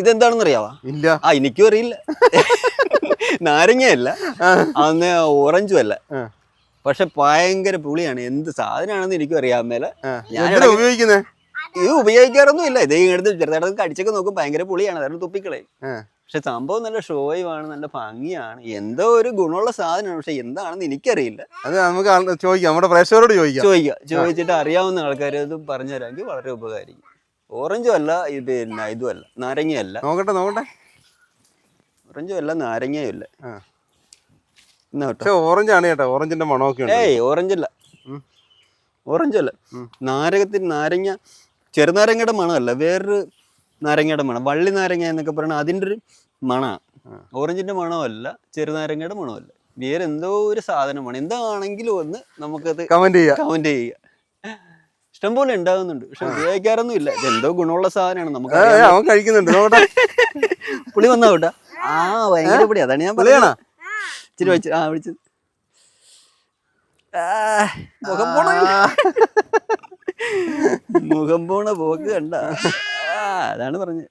ഇതെന്താണെന്ന് അറിയാവാ? ഇല്ല. എനിക്കും അറിയില്ല. നാരങ്ങയല്ല, അന്ന് ഓറഞ്ചും അല്ല, പക്ഷെ ഭയങ്കര പുളിയാണ്. എന്ത് സാധനമാണെന്ന് എനിക്കും അറിയാൻ മേല. ഞാൻ ഉപയോഗിക്കുന്നേ ഇത് ഉപയോഗിക്കാറൊന്നും ഇല്ല. ഇത് എടുത്ത് ചെറുതായിട്ട് കടിച്ചൊക്കെ നോക്കും, ഭയങ്കര പുളിയാണ്, അതാണ് തുപ്പിക്കളയും. പക്ഷെ സംഭവം നല്ല ഷോയുമാണ്, നല്ല ഭംഗിയാണ്, എന്തോ ഒരു ഗുണമുള്ള സാധനമാണ്. പക്ഷെ എന്താണെന്ന് എനിക്കറിയില്ല. അത് നമുക്ക് ചോദിക്കാം, നമ്മുടെ പ്രേക്ഷകരോട് ചോദിച്ചിട്ട് അറിയാവുന്ന ആൾക്കാർ അത് പറഞ്ഞു തരാമെങ്കിൽ വളരെ ഉപകാരിക്കും. ഓറഞ്ചും അല്ല, പിന്നെ ഇതും അല്ല, നാരങ്ങയല്ല. നോക്കട്ടെ. ഓറഞ്ചും അല്ല, നാരങ്ങയും ഇല്ല. ഓറഞ്ച് ആണ് ചേട്ടാ, ഓറഞ്ചിന്റെ മണമൊക്കെ ഉണ്ട്. ഓറഞ്ചല്ല, നാരങ്ങ ചെറുനാരങ്ങയുടെ മണമല്ല, വേറൊരു നാരങ്ങയുടെ മണം, വള്ളി നാരങ്ങ എന്നൊക്കെ പറയുന്നത് അതിൻ്റെ ഒരു മണമാണ്. ഓറഞ്ചിന്റെ മണമല്ല, ചെറുനാരങ്ങയുടെ മണമല്ല, വേറെ എന്തോ ഒരു സാധനമാണ്. എന്താണെങ്കിലും ഒന്ന് നമുക്കത് കമന്റ് ചെയ്യുക. ഇഷ്ടംപോലെ ഉണ്ടാകുന്നുണ്ട്, പക്ഷെ ഉപയോഗിക്കാറൊന്നും ഇല്ല. ഇതെന്തോ ഗുണമുള്ള സാധനമാണ്, നമുക്ക് കഴിക്കുന്നുണ്ട്. പുളി വന്നാ കേട്ടാ, ഭയങ്കര പുളി. അതാണ് ഞാൻ പറയാ. ഇച്ചിരി വെച്ച് വിളിച്ചത് മുഖം പോണ പോക്ക് കണ്ട, അതാണ് പറഞ്ഞത്.